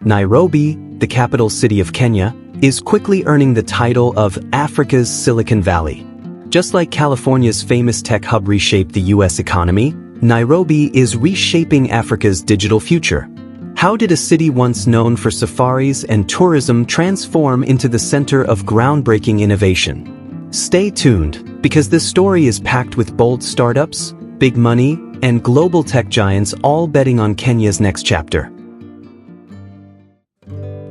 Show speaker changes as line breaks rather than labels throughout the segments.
Nairobi, the capital city of Kenya, is quickly earning the title of Africa's Silicon Valley. Just like California's famous tech hub reshaped the US economy, Nairobi is reshaping Africa's digital future. How did a city once known for safaris and tourism transform into the center of groundbreaking innovation? Stay tuned, because this story is packed with bold startups, big money, and global tech giants all betting on Kenya's next chapter.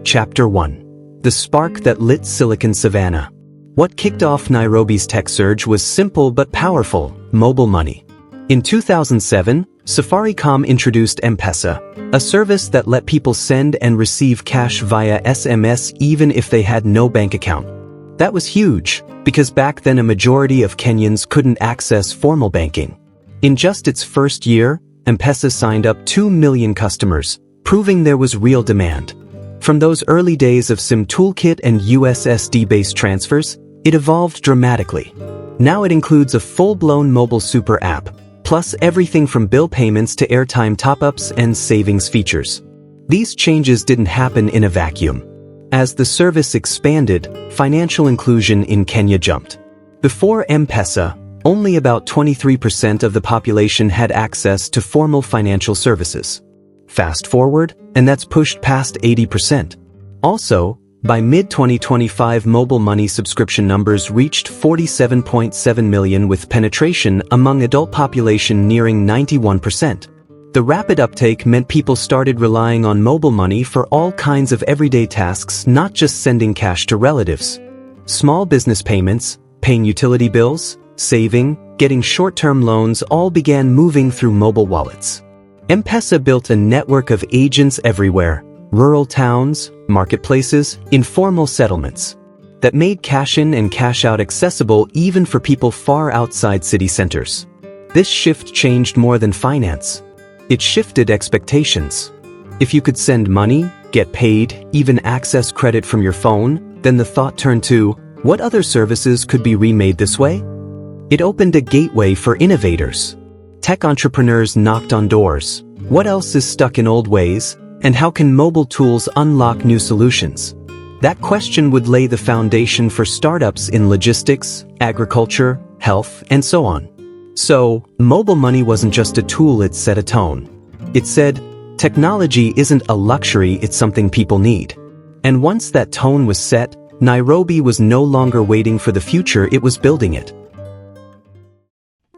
Chapter 1. The Spark That Lit Silicon Savannah. What kicked off Nairobi's tech surge was simple but powerful: mobile money. In 2007, Safaricom introduced M-Pesa, a service that let people send and receive cash via SMS even if they had no bank account. That was huge, because back then a majority of Kenyans couldn't access formal banking. In just its first year, M-Pesa signed up 2 million customers, proving there was real demand. From those early days of SIM toolkit and USSD-based transfers, it evolved dramatically. Now it includes a full-blown mobile super app, plus everything from bill payments to airtime top-ups and savings features. These changes didn't happen in a vacuum. As the service expanded, financial inclusion in Kenya jumped. Before M-Pesa, only about 23% of the population had access to formal financial services. Fast forward, and that's pushed past 80%. Also, by mid-2025, mobile money subscription numbers reached 47.7 million, with penetration among adult population nearing 91%. The rapid uptake meant people started relying on mobile money for all kinds of everyday tasks, not just sending cash to relatives. Small business payments, paying utility bills, saving, getting short-term loans all began moving through mobile wallets. M-Pesa built a network of agents everywhere: rural towns, marketplaces, informal settlements, that made cash-in and cash-out accessible even for people far outside city centers. This shift changed more than finance. It shifted expectations. If you could send money, get paid, even access credit from your phone, then the thought turned to, what other services could be remade this way? It opened a gateway for innovators. Tech entrepreneurs knocked on doors. What else is stuck in old ways, and how can mobile tools unlock new solutions? That question would lay the foundation for startups in logistics, agriculture, health, and so on. So, mobile money wasn't just a tool, it set a tone. It said, technology isn't a luxury, it's something people need. And once that tone was set, Nairobi was no longer waiting for the future, it was building it.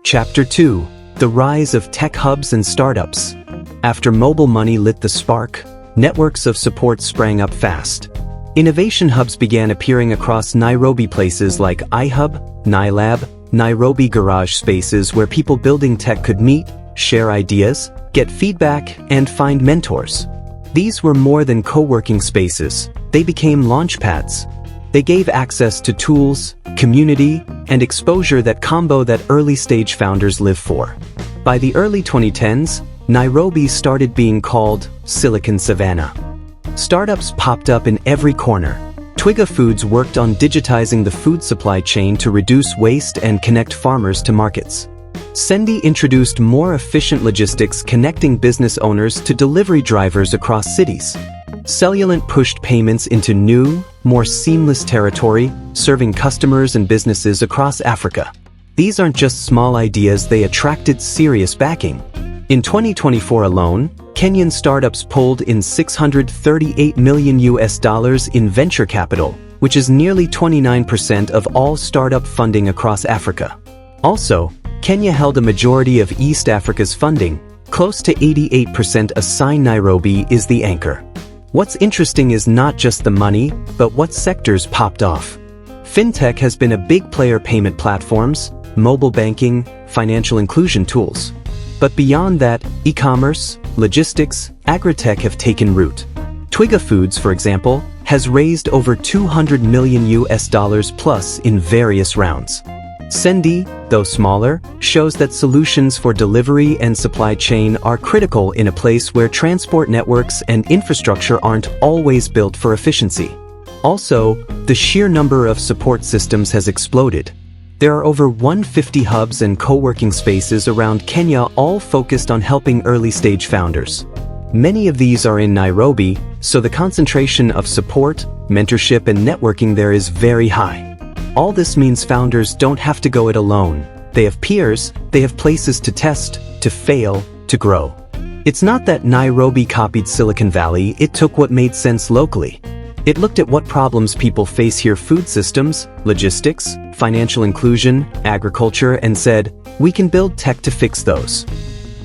Chapter 2. The Rise of Tech Hubs and Startups. After mobile money lit the spark, networks of support sprang up fast. Innovation hubs began appearing across Nairobi, places like iHub, NaiLab, Nairobi garage spaces where people building tech could meet, share ideas, get feedback, and find mentors. These were more than co-working spaces, they became launchpads. They gave access to tools, community, and exposure, that combo that early-stage founders live for. By the early 2010s, Nairobi started being called Silicon Savannah. Startups popped up in every corner. Twiga Foods worked on digitizing the food supply chain to reduce waste and connect farmers to markets. Sendi introduced more efficient logistics, connecting business owners to delivery drivers across cities. Cellulant pushed payments into new, more seamless territory, serving customers and businesses across Africa. These aren't just small ideas, they attracted serious backing. In 2024 alone, Kenyan startups pulled in $638 million in venture capital, which is nearly 29% of all startup funding across Africa. Also, Kenya held a majority of East Africa's funding, close to 88%. Assign Nairobi is the anchor. What's interesting is not just the money, but what sectors popped off. Fintech has been a big player: payment platforms, mobile banking, financial inclusion tools. But beyond that, e-commerce, logistics, agri-tech have taken root. Twiga Foods, for example, has raised over $200 million plus in various rounds. Sendi, though smaller, shows that solutions for delivery and supply chain are critical in a place where transport networks and infrastructure aren't always built for efficiency. Also, the sheer number of support systems has exploded. There are over 150 hubs and co-working spaces around Kenya, all focused on helping early-stage founders. Many of these are in Nairobi, so the concentration of support, mentorship, and networking there is very high. All this means founders don't have to go it alone. They have peers, they have places to test, to fail, to grow. It's not that Nairobi copied Silicon Valley, it took what made sense locally. It looked at what problems people face here: food systems, logistics, financial inclusion, agriculture, and said, we can build tech to fix those.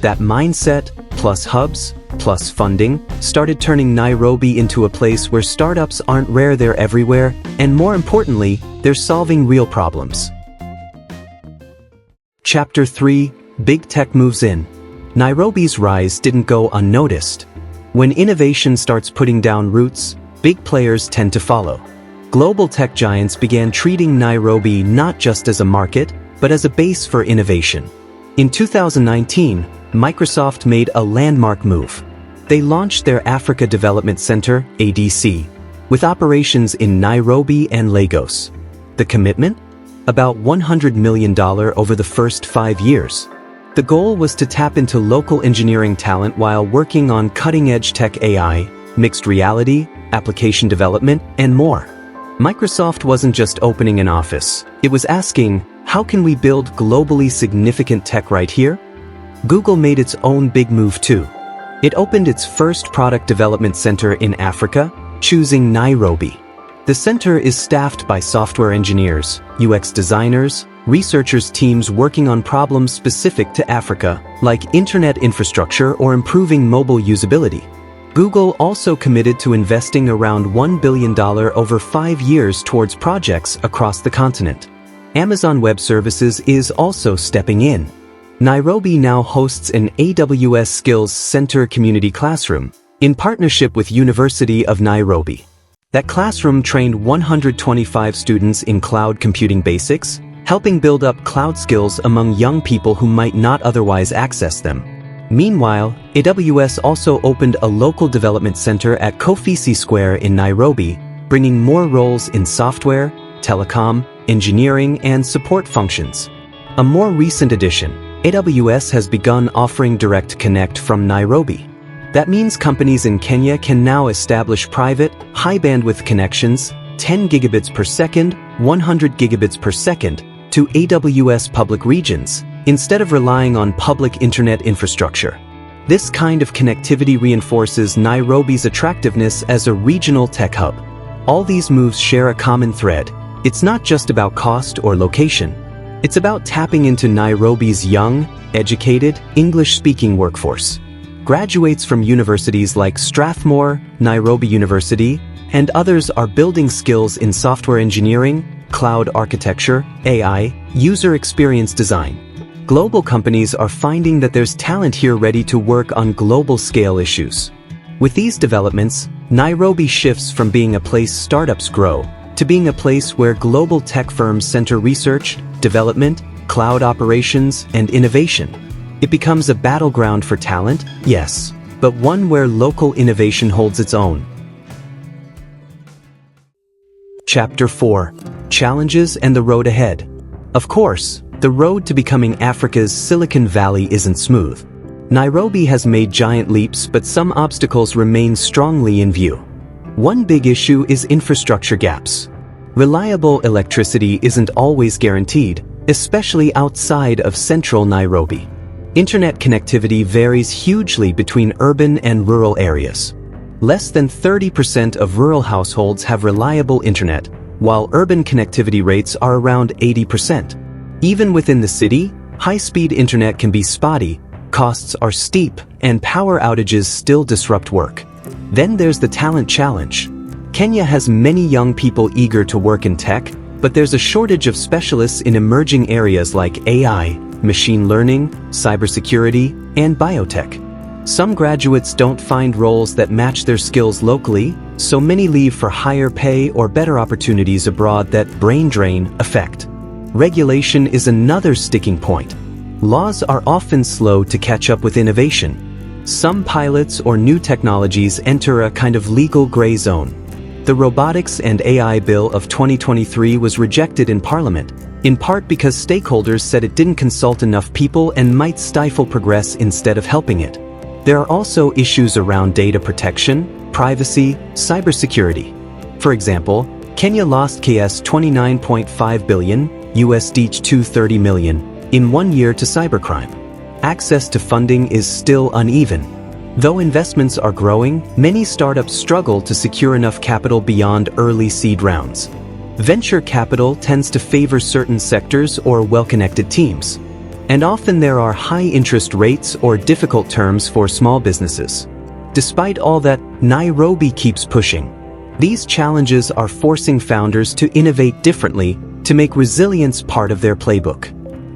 That mindset, plus hubs, plus funding, started turning Nairobi into a place where startups aren't rare, they're everywhere, and more importantly, they're solving real problems. Chapter 3: Big Tech Moves In. Nairobi's rise didn't go unnoticed. When innovation starts putting down roots, big players tend to follow. Global tech giants began treating Nairobi not just as a market, but as a base for innovation. In 2019, Microsoft made a landmark move. They launched their Africa Development Center, ADC, with operations in Nairobi and Lagos. The commitment? About $100 million over the first 5 years. The goal was to tap into local engineering talent while working on cutting-edge tech, AI, mixed reality, application development, and more. Microsoft wasn't just opening an office, it was asking, how can we build globally significant tech right here? Google made its own big move too. It opened its first product development center in Africa, choosing Nairobi. The center is staffed by software engineers, UX designers, researchers, teams working on problems specific to Africa, like internet infrastructure or improving mobile usability. Google also committed to investing around $1 billion over 5 years towards projects across the continent. Amazon Web Services is also stepping in. Nairobi now hosts an AWS Skills Center community classroom, in partnership with University of Nairobi. That classroom trained 125 students in cloud computing basics, helping build up cloud skills among young people who might not otherwise access them. Meanwhile, AWS also opened a local development center at Kofisi Square in Nairobi, bringing more roles in software, telecom, engineering, and support functions. A more recent addition, AWS has begun offering Direct Connect from Nairobi. That means companies in Kenya can now establish private, high-bandwidth connections, 10 gigabits per second, 100 gigabits per second, to AWS public regions, instead of relying on public internet infrastructure. This kind of connectivity reinforces Nairobi's attractiveness as a regional tech hub. All these moves share a common thread. It's not just about cost or location. It's about tapping into Nairobi's young, educated, English-speaking workforce. Graduates from universities like Strathmore, Nairobi University, and others are building skills in software engineering, cloud architecture, AI, user experience design. Global companies are finding that there's talent here ready to work on global scale issues. With these developments, Nairobi shifts from being a place startups grow to being a place where global tech firms center research, development, cloud operations, and innovation. It becomes a battleground for talent, yes, but one where local innovation holds its own. Chapter 4: Challenges and the Road Ahead. Of course, the road to becoming Africa's Silicon Valley isn't smooth. Nairobi has made giant leaps, but some obstacles remain strongly in view. One big issue is infrastructure gaps. Reliable electricity isn't always guaranteed, especially outside of central Nairobi. Internet connectivity varies hugely between urban and rural areas. Less than 30% of rural households have reliable internet, while urban connectivity rates are around 80%. Even within the city, high-speed internet can be spotty, costs are steep, and power outages still disrupt work. Then there's the talent challenge. Kenya has many young people eager to work in tech, but there's a shortage of specialists in emerging areas like AI, machine learning, cybersecurity, and biotech. Some graduates don't find roles that match their skills locally, so many leave for higher pay or better opportunities abroad. That brain drain effect. Regulation is another sticking point. Laws are often slow to catch up with innovation. Some pilots or new technologies enter a kind of legal gray zone. The Robotics and AI Bill of 2023 was rejected in Parliament, in part because stakeholders said it didn't consult enough people and might stifle progress instead of helping it. There are also issues around data protection, privacy, cybersecurity. For example, Kenya lost $29.5 billion, $230 million, in 1 year to cybercrime. Access to funding is still uneven. Though investments are growing, many startups struggle to secure enough capital beyond early seed rounds. Venture capital tends to favor certain sectors or well-connected teams. And often there are high interest rates or difficult terms for small businesses. Despite all that, Nairobi keeps pushing. These challenges are forcing founders to innovate differently to make resilience part of their playbook.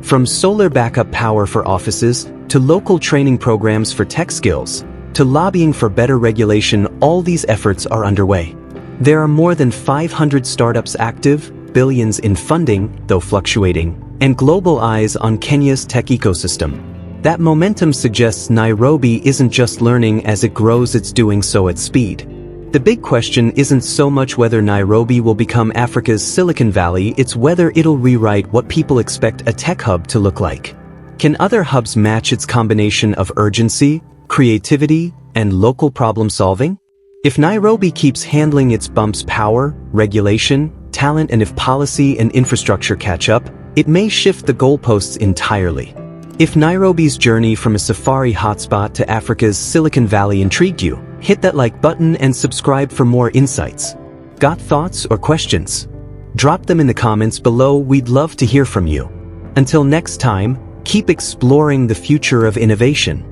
From solar backup power for offices, to local training programs for tech skills, to lobbying for better regulation, all these efforts are underway. There are more than 500 startups active, billions in funding, though fluctuating, and global eyes on Kenya's tech ecosystem. That momentum suggests Nairobi isn't just learning as it grows, it's doing so at speed. The big question isn't so much whether Nairobi will become Africa's Silicon Valley, it's whether it'll rewrite what people expect a tech hub to look like. Can other hubs match its combination of urgency, creativity, and local problem solving? If Nairobi keeps handling its bumps, power, regulation, talent, and if policy and infrastructure catch up, it may shift the goalposts entirely. If Nairobi's journey from a safari hotspot to Africa's Silicon Valley intrigued you, hit that like button and subscribe for more insights. Got thoughts or questions? Drop them in the comments below, we'd love to hear from you. Until next time, keep exploring the future of innovation.